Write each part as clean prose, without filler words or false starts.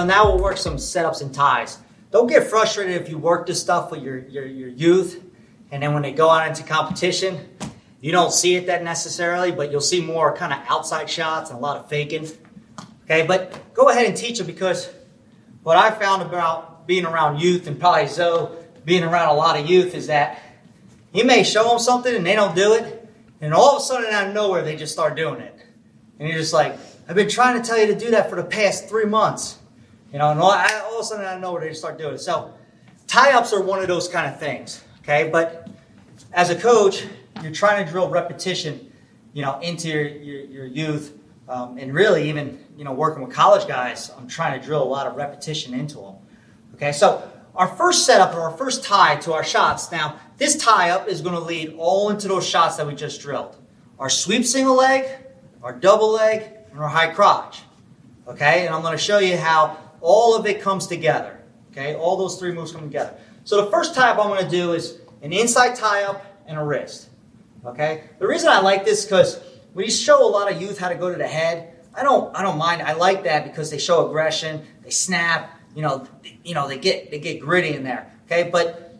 now we'll work some setups and ties. Don't get frustrated if you work this stuff with your youth, and then when they go out into competition, you don't see it that necessarily, but you'll see more kind of outside shots and a lot of faking. Okay, but go ahead and teach them, because what I found about being around youth, and probably Zoe being around a lot of youth, is that you may show them something and they don't do it, and all of a sudden out of nowhere they just start doing it. And you're just like, I've been trying to tell you to do that for the past 3 months. And all of a sudden out of nowhere they just start doing it. So tie-ups are one of those kind of things. Okay, but as a coach, you're trying to drill repetition, into your youth, and really even, working with college guys, I'm trying to drill a lot of repetition into them. Okay, so our first setup, or our first tie to our shots. Now, this tie-up is going to lead all into those shots that we just drilled. Our sweep single leg, our double leg, and our high crotch. Okay, and I'm going to show you how all of it comes together. Okay, all those 3 moves come together. So the first tie-up I'm going to do is an inside tie-up and a wrist. Okay, the reason I like this is because when you show a lot of youth how to go to the head, I don't mind. I like that because they show aggression, they snap, they get gritty in there. Okay, but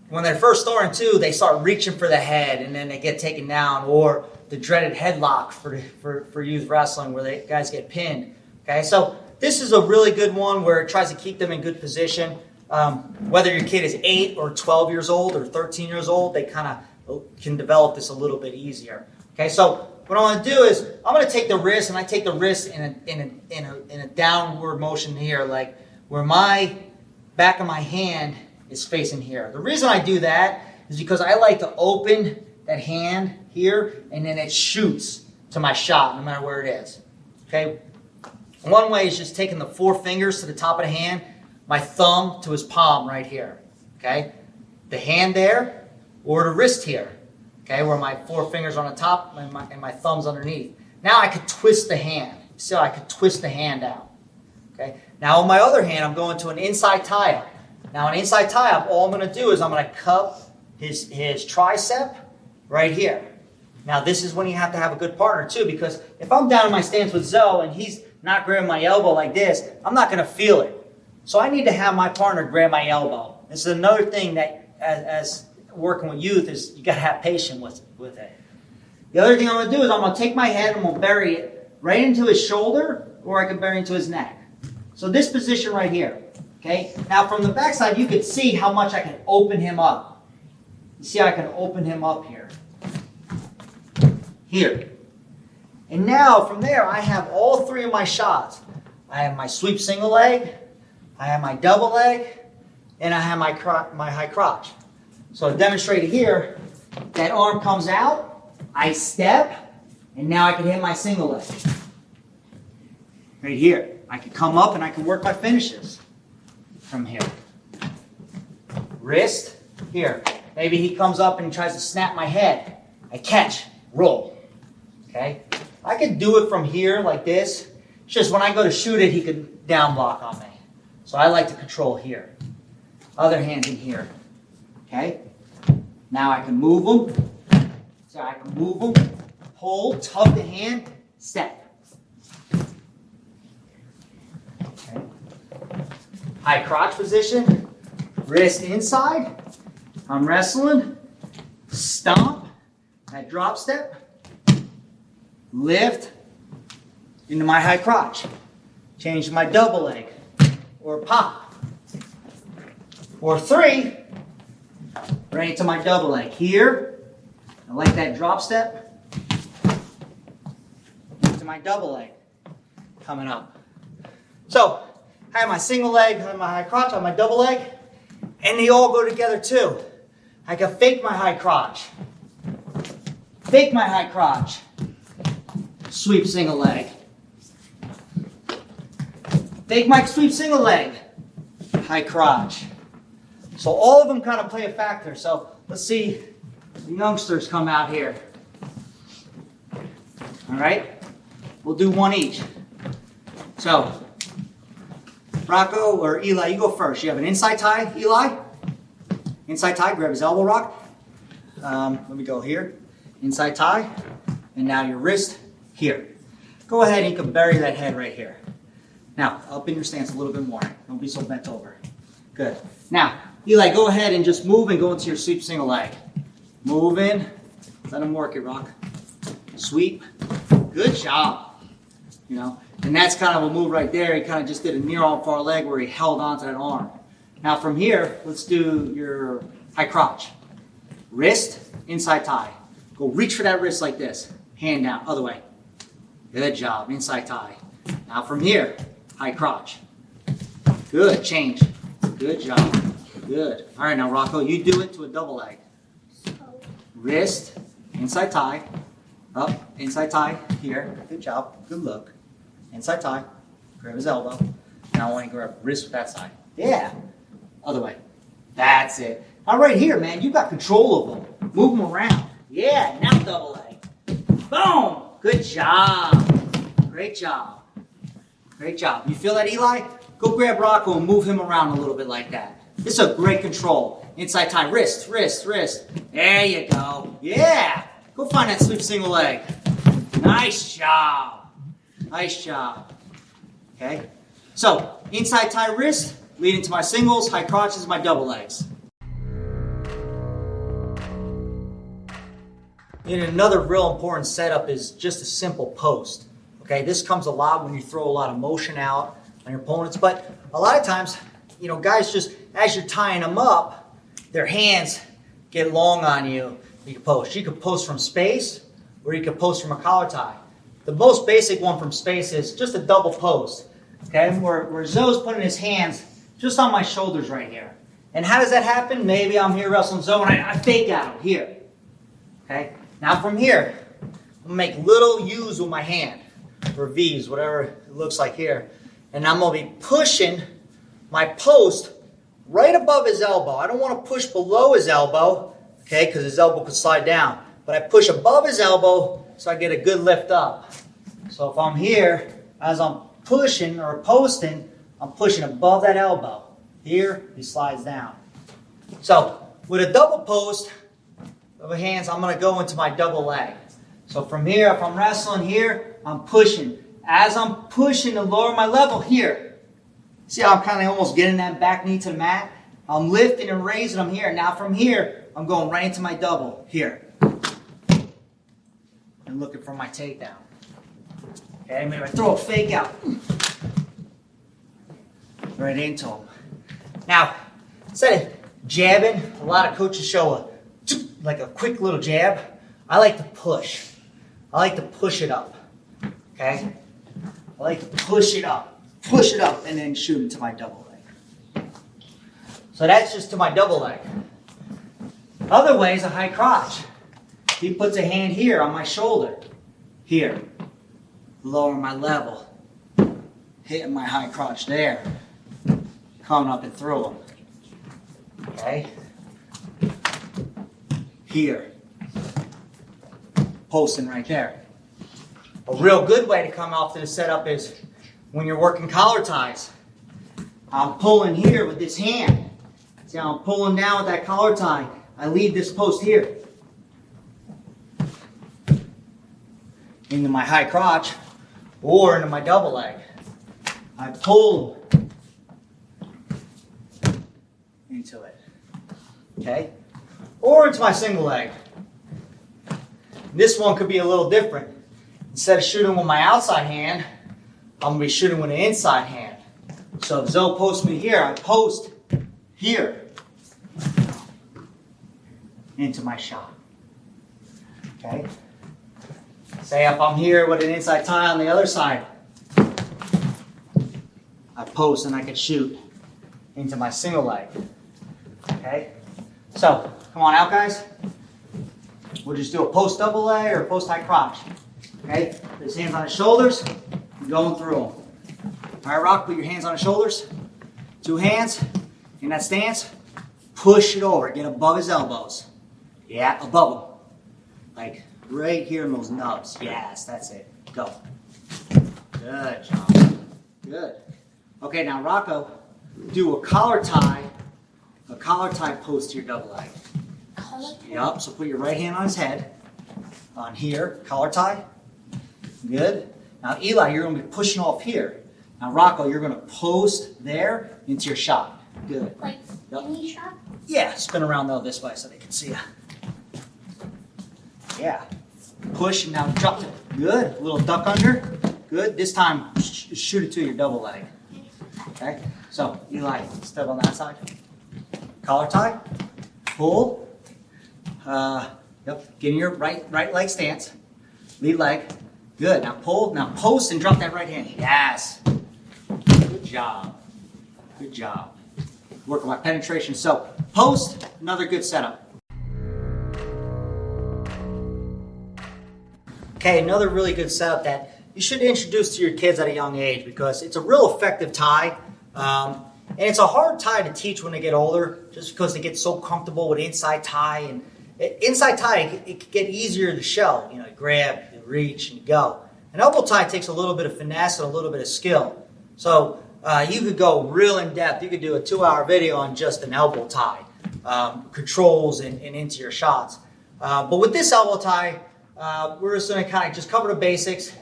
when they're first starting too, they start reaching for the head and then they get taken down, or the dreaded headlock for youth wrestling where guys get pinned. Okay, so this is a really good one where it tries to keep them in good position. Whether your kid is 8 or 12 years old or 13 years old, they kind of can develop this a little bit easier. Okay, so what I want to do is I'm going to take the wrist, and I take the wrist in a downward motion here, like where my back of my hand is facing here. The reason I do that is because I like to open that hand here, and then it shoots to my shot, no matter where it is. Okay, one way is just taking the 4 fingers to the top of the hand, my thumb to his palm right here. Okay, the hand there, or the wrist here. Okay, where my 4 fingers on the top and my thumb's underneath. Now I could twist the hand. See how I could twist the hand out. Okay. Now on my other hand, I'm going to an inside tie-up. Now an inside tie-up, all I'm going to do is I'm going to cup his tricep right here. Now this is when you have to have a good partner too, because if I'm down in my stance with Zoe and he's not grabbing my elbow like this, I'm not going to feel it. So I need to have my partner grab my elbow. This is another thing that as working with youth is you got to have patience with it. The other thing I'm going to do is I'm going to take my head and I'm going to bury it right into his shoulder, or I can bury it into his neck. So this position right here. Okay. Now from the backside, you can see how much I can open him up. You see how I can open him up here. Here. And now from there, I have all 3 of my shots. I have my sweep single leg, I have my double leg, and I have my high crotch. So I demonstrated here, that arm comes out, I step, and now I can hit my single leg. Right here. I can come up and I can work my finishes from here. Wrist, here. Maybe he comes up and tries to snap my head. I catch, roll. Okay? I could do it from here like this. It's just when I go to shoot it, he could down block on me. So I like to control here. Other hand in here. Okay? Now I can move them. So I can move them, hold, tug the hand, step. Okay. High crotch position, wrist inside. I'm wrestling, stomp, that drop step, lift into my high crotch. Change to my double leg, or pop. Or 3, right into my double leg. Here, I like that drop step. Into my double leg, coming up. So, I have my single leg, I have my high crotch, I have my double leg, and they all go together too. I can fake my high crotch. Fake my high crotch. Sweep single leg. Fake my sweep single leg. High crotch. So all of them kind of play a factor. So let's see the youngsters come out here. All right? We'll do one each. So, Rocco or Eli, you go first. You have an inside tie, Eli. Inside tie, grab his elbow rock. Let me go here. Inside tie. And now your wrist here. Go ahead and you can bury that head right here. Now, up in your stance a little bit more. Don't be so bent over. Good. Now, Eli, go ahead and just move and go into your sweep single leg. Move in. Let him work it, Rock. Sweep. Good job. You know, and that's kind of a move right there. He kind of just did a near arm far leg where he held onto that arm. Now from here, let's do your high crotch. Wrist, inside tie. Go reach for that wrist like this. Hand down, other way. Good job, inside tie. Now from here, high crotch. Good, change. Good job. Good. All right, now Rocco, you do it to a double leg. Wrist, inside tie. Up, inside tie, here. Good job, good look. Inside tie, grab his elbow. Now I want to grab wrist with that side. Yeah, other way. That's it. Now right here, man, you got control of them. Move them around. Yeah, now double leg. Boom, good job. Great job. Great job. You feel that, Eli? Go grab Rocco and move him around a little bit like that. This is a great control. Inside tie, wrist, wrist, wrist. There you go. Yeah, go find that sweep single leg. Nice job. Nice job. Okay? So, inside tie wrist, lead into my singles, high crotch is my double legs. And another real important setup is just a simple post. Okay? This comes a lot when you throw a lot of motion out on your opponents, but a lot of times, you know, guys just, as you're tying them up, their hands get long on you. You can post. You can post from space, or you can post from a collar tie. The most basic one from space is just a double post, okay? Where Zoe's putting his hands just on my shoulders right here. And how does that happen? Maybe I'm here wrestling Zoe and I fake out here, okay? Now from here, I'm gonna make little U's with my hand, or V's, whatever it looks like here. And I'm gonna be pushing my post right above his elbow. I don't wanna push below his elbow, okay, because his elbow could slide down. But I push above his elbow so I get a good lift up. So if I'm here, as I'm pushing or posting, I'm pushing above that elbow. Here, he slides down. So with a double post of the hands, I'm going to go into my double leg. So from here, if I'm wrestling here, I'm pushing. As I'm pushing to lower my level here, see how I'm kind of almost getting that back knee to the mat? I'm lifting and raising them here. Now from here, I'm going right into my double here. And looking for my takedown. Okay, maybe I throw a fake out. Right into him. Now, instead of jabbing, a lot of coaches show like a quick little jab. I like to push. I like to push it up. Okay? I like to push it up, and then shoot into my double leg. So that's just to my double leg. Other way is a high crotch. He puts a hand here on my shoulder. Here. Lower my level. Hitting my high crotch there. Coming up and through him. Okay? Here. Posting right there. A real good way to come off to the setup is when you're working collar ties. I'm pulling here with this hand. See how I'm pulling down with that collar tie. I lead this post here. Into my high crotch or into my double leg. I pull into it. Okay? Or into my single leg. This one could be a little different. Instead of shooting with my outside hand, I'm going to be shooting with an inside hand. So if Zoe posts me here, I post here into my shot. Okay? Say if I'm here with an inside tie on the other side, I post and I can shoot into my single leg. Okay? So, come on out, guys. We'll just do a post double leg or a post high crotch. Okay? Put his hands on his shoulders and going through them. All right, Rock, put your hands on his shoulders. Two hands in that stance. Push it over. Get above his elbows. Yeah, above them. Like right here in those nubs. Yes, that's it. Go. Good job. Good. Okay, now Rocco, do a collar tie post to your double leg. Yep, so put your right hand on his head. On here, collar tie. Good. Now Eli, you're going to be pushing off here. Now, Rocco, you're going to post there into your shot. Good. Like any shot? Yeah, spin around though this way so they can see you. Yeah. Push and now drop it. Good. A little duck under. Good. This time, shoot it to your double leg. Okay. So, Eli, step on that side. Collar tie. Pull. Yep. Get in your right leg stance. Lead leg. Good. Now pull. Now post and drop that right hand. Yes. Good job. Good job. Working my penetration. So post, another good setup. Okay, another really good setup that you should introduce to your kids at a young age because it's a real effective tie. And it's a hard tie to teach when they get older just because they get so comfortable with inside tie. And inside tie, it can get easier to show. You know, you grab, you reach, and you go. An elbow tie takes a little bit of finesse and a little bit of skill. So you could go real in depth. You could do a 2-hour video on just an elbow tie, controls and into your shots. But with this elbow tie, we're just going to kind of just cover the basics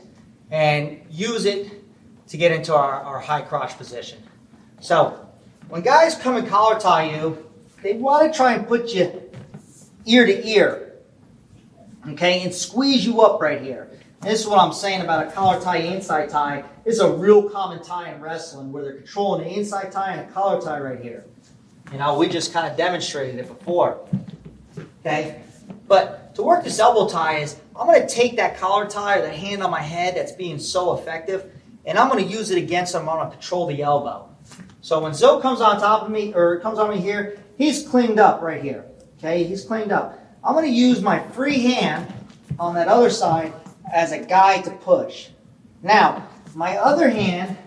and use it to get into our high crotch position. So when guys come and collar tie you, they want to try and put you ear to ear, okay, and squeeze you up right here. And this is what I'm saying about a collar tie, inside tie. It's a real common tie in wrestling where they're controlling the inside tie and a collar tie right here. You know, we just kind of demonstrated it before, okay? But to work this elbow tie is, I'm going to take that collar tie or the hand on my head that's being so effective, and I'm going to use it against him. I'm going to control the elbow. So when Zoe comes on top of me, or comes on me here, he's cleaned up right here. Okay, he's cleaned up. I'm going to use my free hand on that other side as a guide to push. Now, my other hand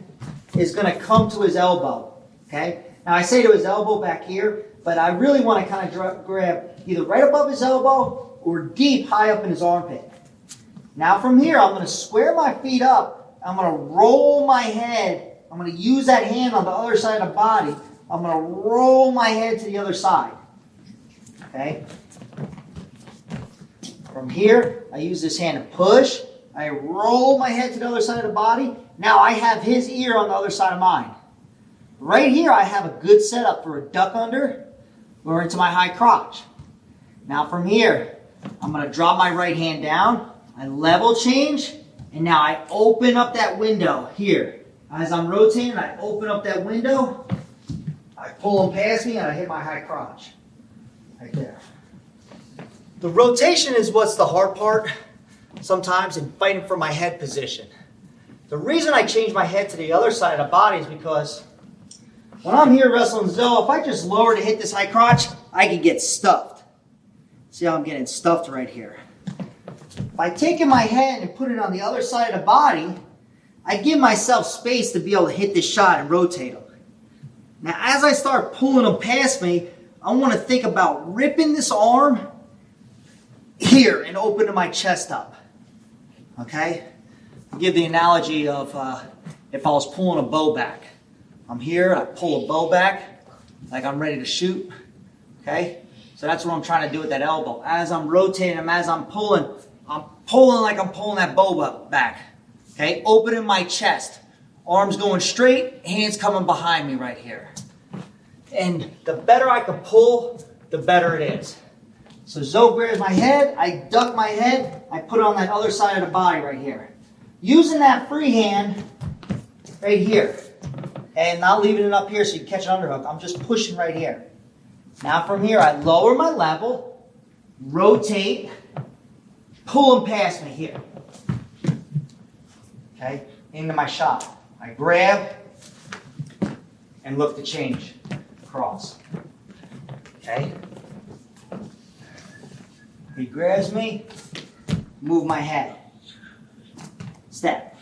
is going to come to his elbow. Okay, now I say to his elbow back here, but I really want to kind of grab either right above his elbow or deep high up in his armpit. Now from here, I'm going to square my feet up. I'm going to roll my head. I'm going to use that hand on the other side of the body. I'm going to roll my head to the other side. Okay? From here, I use this hand to push. I roll my head to the other side of the body. Now I have his ear on the other side of mine. Right here, I have a good setup for a duck under or into my high crotch. Now from here, I'm going to drop my right hand down. I level change. And now I open up that window here. As I'm rotating, I open up that window. I pull him past me and I hit my high crotch. Right there. The rotation is what's the hard part sometimes in fighting for my head position. The reason I change my head to the other side of the body is because when I'm here wrestling Zoe, if I just lower to hit this high crotch, I can get stuffed. See how I'm getting stuffed right here. By taking my head and put it on the other side of the body, I give myself space to be able to hit this shot and rotate him. Now, as I start pulling him past me, I want to think about ripping this arm here and opening my chest up. Okay? I'll give the analogy of if I was pulling a bow back. I'm here, I pull a bow back like I'm ready to shoot. Okay? So that's what I'm trying to do with that elbow. As I'm rotating him, as I'm pulling like I'm pulling that bow back. Okay? Opening my chest. Arms going straight, hands coming behind me right here. And the better I can pull, the better it is. So Zoe grabs my head, I duck my head, I put it on that other side of the body right here. Using that free hand right here. And not leaving it up here so you can catch an underhook. I'm just pushing right here. Now from here, I lower my level, rotate, pull them past me here. Okay, into my shot. I grab and look to change across. Okay. He grabs me, move my head. Step.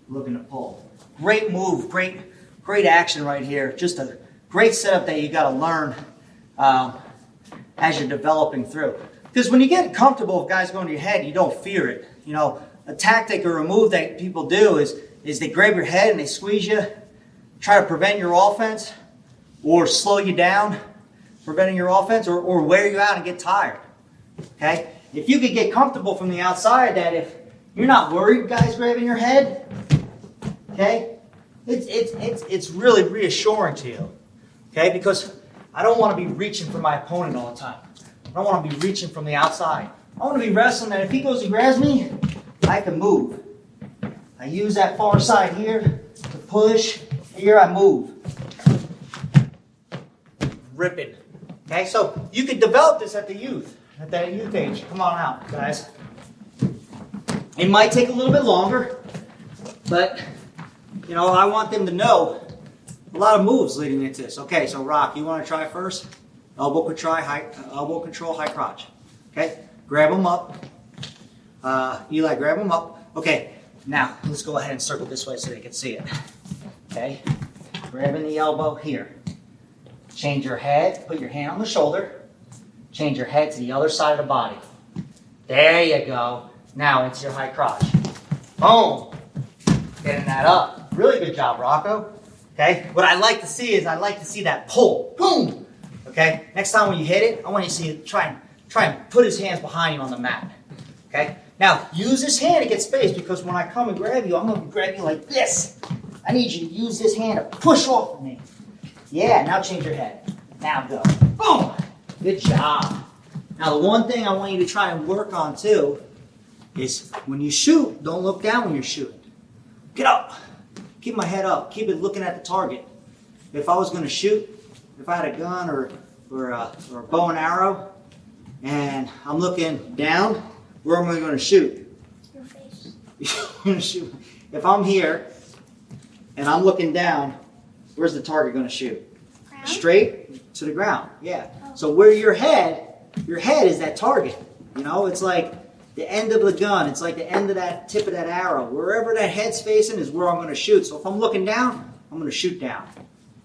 Looking to pull. Great move, great action right here. Just a great setup that you got to learn as you're developing through. Because when you get comfortable with guys going to your head, you don't fear it. You know, a tactic or a move that people do is they grab your head and they squeeze you, try to prevent your offense, or slow you down, preventing your offense, or wear you out and get tired. Okay? If you could get comfortable from the outside that if You're not worried, guys, grabbing your head. Okay? It's really reassuring to you. Okay? Because I don't want to be reaching for my opponent all the time. I don't want to be reaching from the outside. I want to be wrestling that if he goes and grabs me, I can move. I use that far side here to push. Here I move. Ripping. Okay, so you can develop this at that youth age. Come on out, guys. It might take a little bit longer, but you know, I want them to know a lot of moves leading into this. Okay, so Rock, you want to try first? Elbow control, high crotch. Okay, grab them up. Eli, grab them up. Okay, now let's go ahead and circle this way so they can see it. Okay, grabbing the elbow here. Change your head, put your hand on the shoulder. Change your head to the other side of the body. There you go. Now it's your high crotch. Boom. Getting that up. Really good job, Rocco. Okay, what I like to see is I like to see that pull. Boom. Okay, next time when you hit it, I want you to see it, try and put his hands behind you on the mat. Okay, now use this hand to get space because when I come and grab you, I'm going to grab you like this. I need you to use this hand to push off of me. Yeah, now change your head. Now go. Boom. Good job. Now the one thing I want you to try and work on too is when you shoot, don't look down when you're shooting. Get up. Keep my head up. Keep it looking at the target. If I was going to shoot, if I had a gun or a bow and arrow, and I'm looking down, where am I going to shoot? Your face. I'm going to shoot. If I'm here and I'm looking down, where's the target going to shoot? Ground? Straight to the ground. Yeah. So where your head is that target. You know, it's like the end of the gun. It's like the end of that tip of that arrow. Wherever that head's facing is where I'm going to shoot. So if I'm looking down, I'm going to shoot down.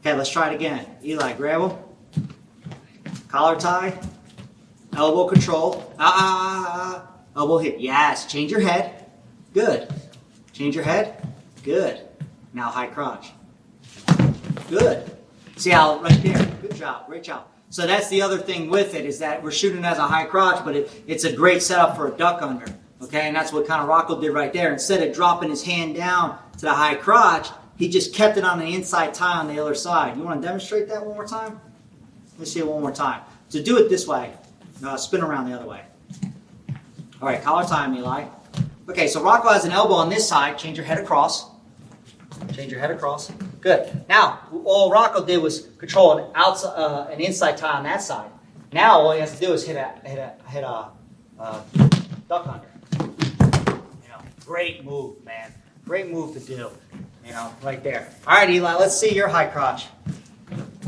Okay, let's try it again. Eli, grab him. Collar tie. Elbow control. Elbow hit. Yes. Change your head. Good. Change your head. Good. Now high crotch. Good. See how right there. Good job. Great job. So that's the other thing with it is that we're shooting as a high crotch, but it's a great setup for a duck under. Okay, and that's what kind of Rocco did right there. Instead of dropping his hand down to the high crotch, he just kept it on the inside tie on the other side. You want to demonstrate that one more time? Let's see it one more time. So do it this way. Spin around the other way. All right, collar time, Eli. Okay, so Rocco has an elbow on this side. Change your head across. Change your head across. Good. Now, all Rocco did was control an inside tie on that side. Now, all he has to do is hit a duck under. You know, great move, man. Great move to do. You know, right there. All right, Eli, let's see your high crotch.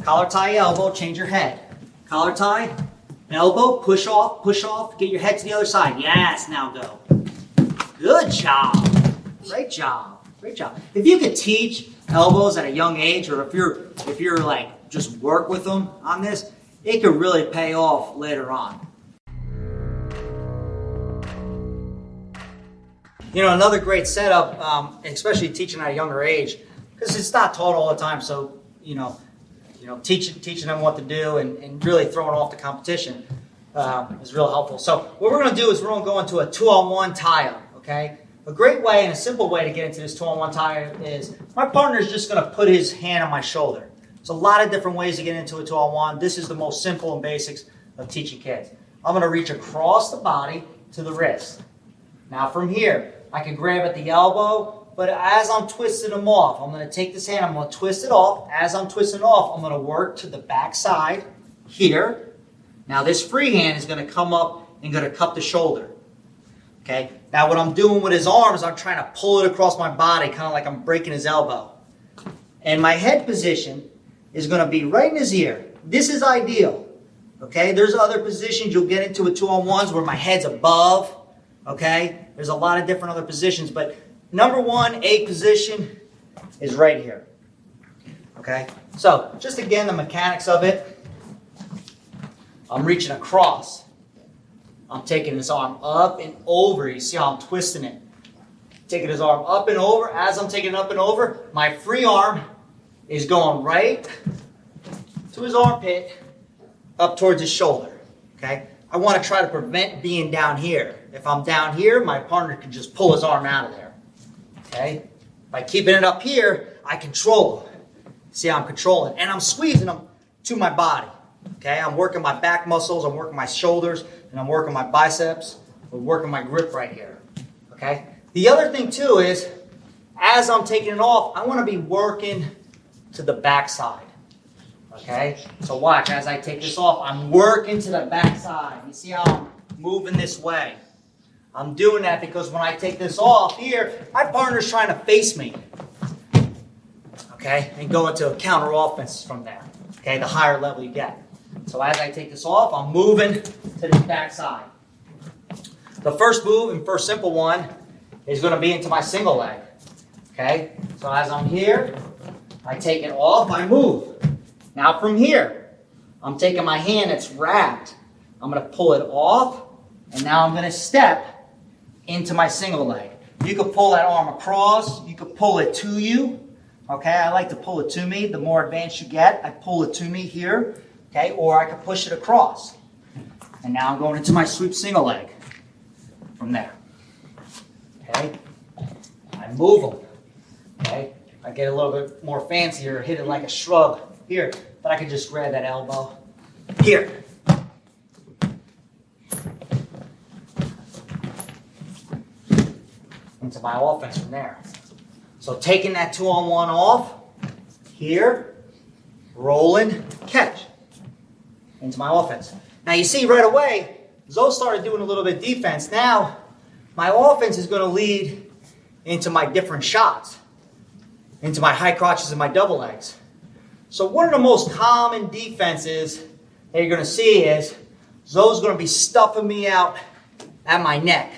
Collar tie, elbow, change your head. Collar tie, elbow, push off, get your head to the other side. Yes, now go. Good job. Great job. Great job. If you could teach elbows at a young age, or if you're like just work with them on this, it could really pay off later on. You know, another great setup, especially teaching at a younger age, because it's not taught all the time. So you know, teaching them what to do and really throwing off the competition is real helpful. So what we're going to do is we're going to go into a 2-on-1 tie-up. Okay. A great way and a simple way to get into this 2-on-1 tie-up is my partner is just going to put his hand on my shoulder. There's a lot of different ways to get into a 2-on-1. This is the most simple and basics of teaching kids. I'm going to reach across the body to the wrist. Now from here, I can grab at the elbow, but as I'm twisting them off, I'm going to take this hand, I'm going to twist it off. As I'm twisting it off, I'm going to work to the back side here. Now this free hand is going to come up and going to cup the shoulder. Okay. Now what I'm doing with his arms, I'm trying to pull it across my body, kind of like I'm breaking his elbow. And my head position is going to be right in his ear. This is ideal. Okay. There's other positions you'll get into with 2-on-1s where my head's above. Okay. There's a lot of different other positions, but number one, A position is right here. Okay. So just again, the mechanics of it. I'm reaching across. I'm taking his arm up and over. You see how I'm twisting it. Taking his arm up and over. As I'm taking it up and over, my free arm is going right to his armpit, up towards his shoulder. Okay? I want to try to prevent being down here. if I'm down here, my partner can just pull his arm out of there. Okay? By keeping it up here, I control him. See how I'm controlling? And I'm squeezing him to my body. Okay? I'm working my back muscles, I'm working my shoulders, and I'm working my biceps. I'm working my grip right here. Okay? The other thing too is, as I'm taking it off, I want to be working to the backside. Okay? So watch, as I take this off, I'm working to the backside. You see how I'm moving this way? I'm doing that because when I take this off here, my partner's trying to face me. Okay? And go into a counter offense from there. Okay? The higher level you get. So as I take this off, I'm moving to the backside. The first move and first simple one is going to be into my single leg. Okay? So as I'm here, I take it off, I move. Now from here, I'm taking my hand that's wrapped. I'm going to pull it off, and now I'm going to step into my single leg. You could pull that arm across. You could pull it to you. Okay, I like to pull it to me. The more advanced you get, I pull it to me here. Okay, or I could push it across. And now I'm going into my sweep single leg from there. Okay, I move them. Okay, I get a little bit more fancier, hit it like a shrug here, but I can just grab that elbow here. Into my offense from there. So taking that 2-on-1 off, here, rolling, catch. Into my offense. Now you see right away, Zoe started doing a little bit of defense. Now, my offense is going to lead into my different shots. Into my high crotches and my double legs. So one of the most common defenses that you're going to see is Zoe's going to be stuffing me out at my neck.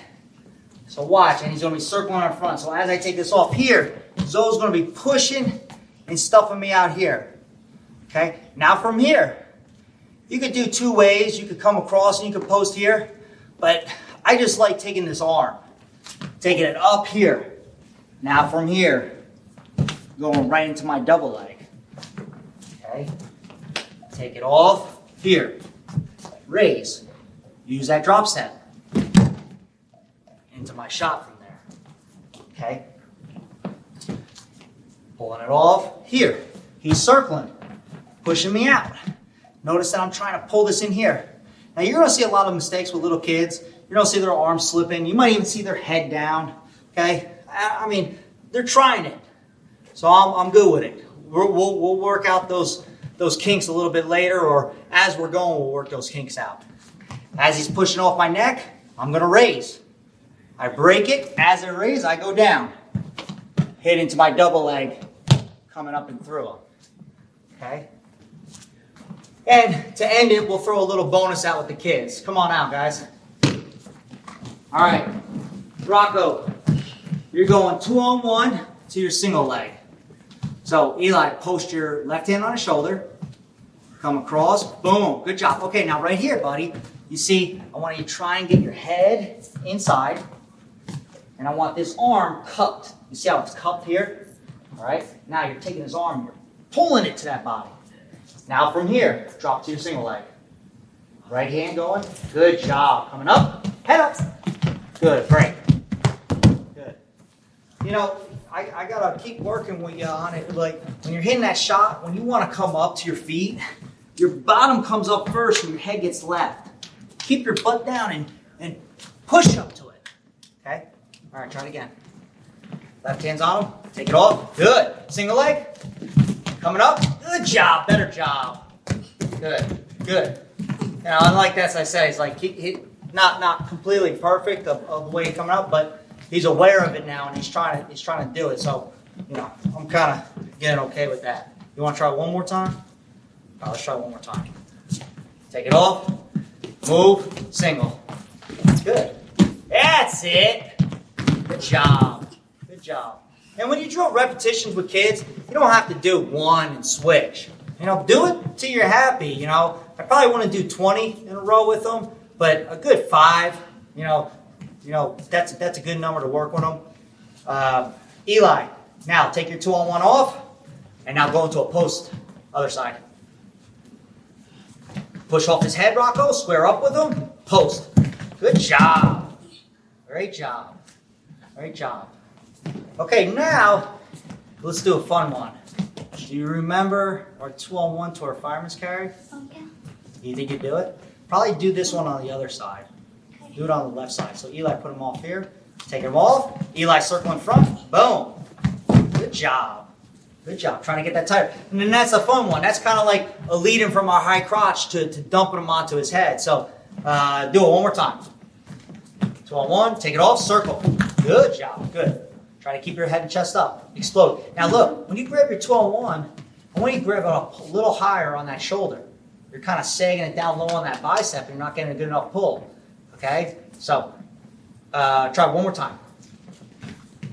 So watch, and he's going to be circling in front. So as I take this off here, Zoe's going to be pushing and stuffing me out here. Okay? Now from here, you could do two ways. You could come across and you could post here. But I just like taking this arm, taking it up here. Now from here, going right into my double leg. Okay? Take it off here. Raise. Use that drop step. Into my shot from there. Okay? Pulling it off here. He's circling, pushing me out. Notice that I'm trying to pull this in here. Now you're going to see a lot of mistakes with little kids. You're going to see their arms slipping. You might even see their head down. Okay? I mean, they're trying it. So I'm good with it. We'll work out those kinks a little bit later, or as we're going, we'll work those kinks out. As he's pushing off my neck, I'm going to raise. I break it. As I raise, I go down. Hit into my double leg, coming up and through him. Okay? And to end it, we'll throw a little bonus out with the kids. Come on out, guys. All right. Rocco, you're going 2-on-1 to your single leg. So, Eli, post your left hand on his shoulder. Come across. Boom. Good job. Okay, now right here, buddy. You see, I want you to try and get your head inside. And I want this arm cupped. You see how it's cupped here? All right? Now you're taking his arm, you're pulling it to that body. Now from here, drop to your single leg. Right hand going. Good job. Coming up. Head up. Good. Break. Good. You know, I got to keep working with you on it. Like, when you're hitting that shot, when you want to come up to your feet, your bottom comes up first and your head gets left. Keep your butt down and push up to it. Okay? All right, try it again. Left hand's on him. Take it off. Good. Single leg. Coming up. Good job. Better job. Good. Good. Now, unlike this, I said, it's like not completely perfect of the way he's coming up, but he's aware of it now, and he's trying to do it. So, you know, I'm kind of getting okay with that. You want to try one more time? All right, let's try one more time. Take it off. Move. Single. Good. That's it. Good job. Good job. And when you drill repetitions with kids, you don't have to do one and switch. You know, do it till you're happy. You know, I probably want to do 20 in a row with them, but a good 5, you know, that's a good number to work with them. Eli, now take your 2-on-1 off, and now go into a post, other side. Push off his head, Rocco. Square up with him. Post. Good job. Great job. Great job. Okay, now let's do a fun one. Do you remember our 2-on-1 to our fireman's carry? Okay. You think you do it? Probably do this one on the other side. Okay. Do it on the left side. So Eli, put them off here. Take them off. Eli, circle in front. Boom. Good job. Good job. Trying to get that tighter. And then that's a fun one. That's kind of like a lead-in from our high crotch to dumping them onto his head. So do it one more time. 2-on-1. Take it off. Circle. Good job. Good. Try to keep your head and chest up. Explode. Now look, when you grab your 2-on-1, I want you to grab it up a little higher on that shoulder. You're kind of sagging it down low on that bicep and you're not getting a good enough pull. Okay? So, try one more time.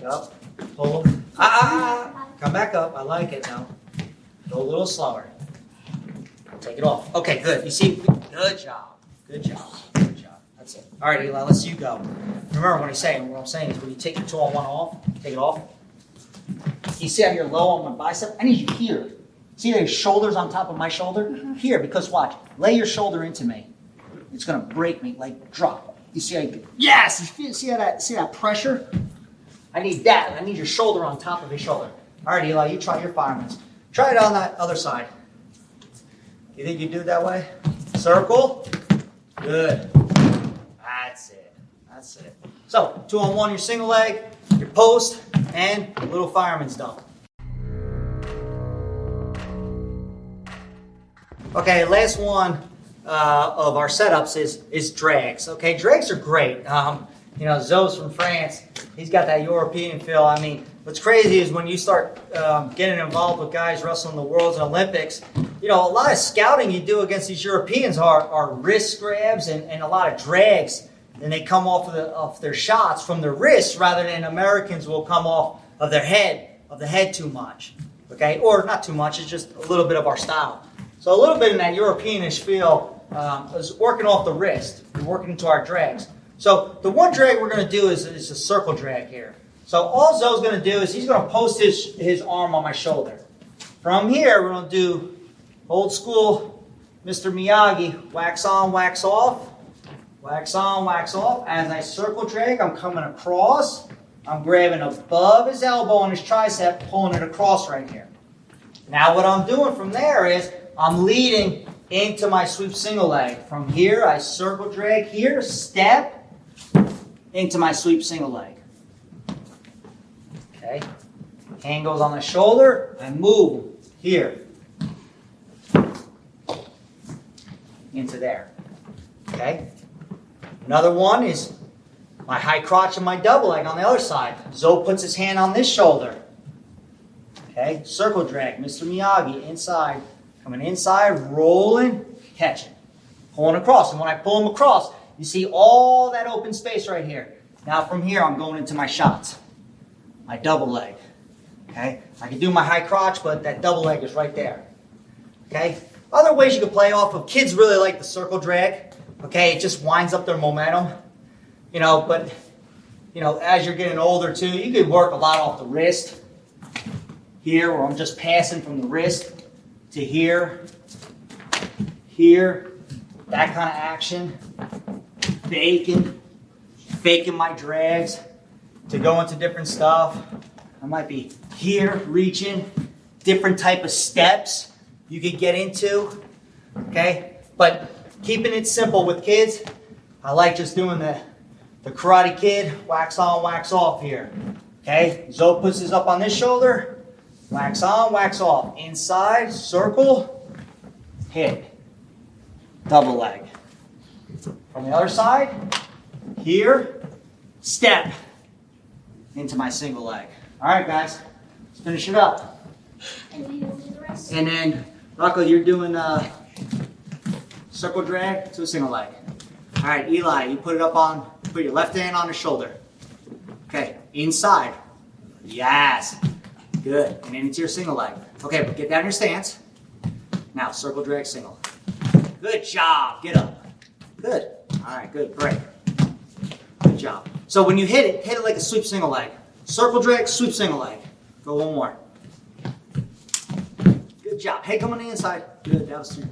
Up. Pull. Come back up. I like it now. Go a little slower. Take it off. Okay, good. You see? Good job. Good job. Good job. That's it. All right, Eli, let's you go. Remember what I'm saying is when you take your 2-on-1 off, take it off. You see how you're low on my bicep? I need you here. See how your shoulder's on top of my shoulder? Here, because watch. Lay your shoulder into me. It's going to break me, like drop. You see how you, yes! You see that pressure? I need that. I need your shoulder on top of his shoulder. All right, Eli, you try your fireman's. Try it on that other side. You think you do it that way? Circle. Good. That's it. That's it. So, 2-on-1, your single leg, your post, and a little fireman's dump. Okay, last one of our setups is drags. Okay, drags are great. You know, Zoe's from France. He's got that European feel. I mean, what's crazy is when you start getting involved with guys wrestling the Worlds and Olympics, you know, a lot of scouting you do against these Europeans are wrist grabs and a lot of drags. And they come off their shots from their wrists rather than Americans will come off of their head too much. Okay, or not too much. It's just a little bit of our style. So a little bit in that Europeanish feel is working off the wrist. We're working into our drags. So the one drag we're going to do is a circle drag here. So all Zoe's going to do is he's going to post his arm on my shoulder. From here, we're going to do old school Mr. Miyagi, wax on, wax off. Wax on, wax off. As I circle drag, I'm coming across. I'm grabbing above his elbow on his tricep, pulling it across right here. Now what I'm doing from there is I'm leading into my sweep single leg. From here, I circle drag here, step into my sweep single leg. Okay. Hand goes on the shoulder. I move here into there. Okay. Another one is my high crotch and my double leg on the other side. Zoe puts his hand on this shoulder. Okay, circle drag, Mr. Miyagi, inside. Coming inside, rolling, catching. Pulling across. And when I pull him across, you see all that open space right here. Now from here, I'm going into my shots. My double leg. Okay, I can do my high crotch, but that double leg is right there. Okay, other ways you can play off of. Kids really like the circle drag. Okay, it just winds up their momentum, you know, but, you know, as you're getting older too, you can work a lot off the wrist. Here, where I'm just passing from the wrist to here, that kind of action. Faking my drags to go into different stuff. I might be here, reaching, different type of steps you could get into, okay? But keeping it simple with kids, I like just doing the Karate Kid, wax on, wax off here. Okay, Zoe puts his up on this shoulder, wax on, wax off. Inside, circle, hit, double leg. From the other side, here, step into my single leg. All right, guys, let's finish it up. And then you'll do the rest. And then, Rocco, you're doing circle drag to a single leg. All right, Eli, you put your left hand on the shoulder. Okay, inside. Yes. Good. And then into your single leg. Okay, but get down your stance. Now, circle drag single. Good job. Get up. Good. All right, good. Break. Good job. So when you hit it like a sweep single leg. Circle drag, sweep single leg. Go one more. Good job. Hey, come on the inside. Good. That was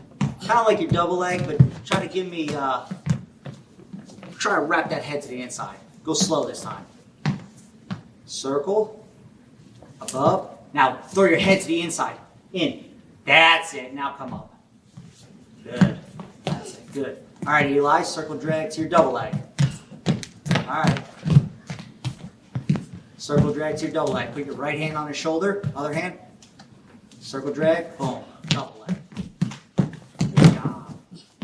kind of like your double leg, but try to give me, try to wrap that head to the inside. Go slow this time. Circle. Above. Now throw your head to the inside. In. That's it. Now come up. Good. That's it. Good. All right, Eli. Circle drag to your double leg. All right. Circle drag to your double leg. Put your right hand on his shoulder. Other hand. Circle drag. Boom. Double leg. Good job.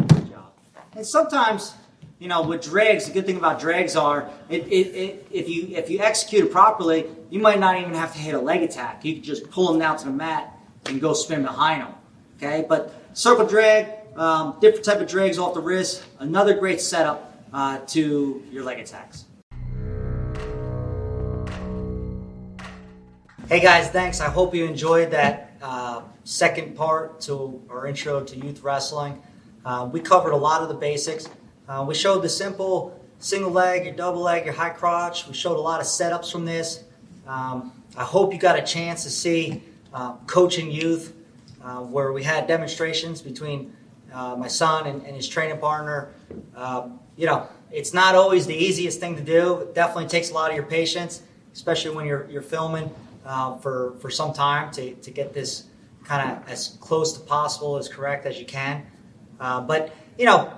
Good job. And sometimes, you know, with drags, the good thing about drags are, if you execute it properly, you might not even have to hit a leg attack. You can just pull them down to the mat and go spin behind them. Okay, but circle drag, different type of drags off the wrist, another great setup to your leg attacks. Hey guys, thanks. I hope you enjoyed that second part to our intro to youth wrestling. We covered a lot of the basics. We showed the simple single leg, your double leg, your high crotch. We showed a lot of setups from this. I hope you got a chance to see coaching youth, where we had demonstrations between my son and his training partner. You know, it's not always the easiest thing to do. It definitely takes a lot of your patience, especially when you're filming for some time to get this kind of as close to possible, as correct as you can. But, you know,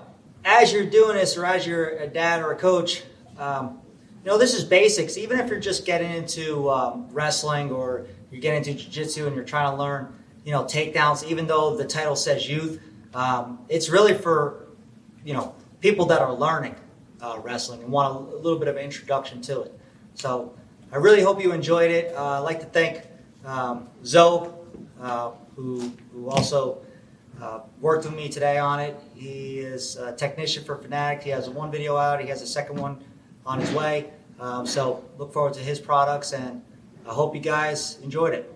as you're doing this, or as you're a dad or a coach, you know, this is basics. Even if you're just getting into wrestling, or you're getting into jiu-jitsu and you're trying to learn, you know, takedowns, even though the title says youth, it's really for, you know, people that are learning wrestling and want a little bit of an introduction to it. So I really hope you enjoyed it. I'd like to thank Zoe, who also worked with me today on it. He is a technician for Fanatic. He has one video out. He has a second one on his way. So look forward to his products, and I hope you guys enjoyed it.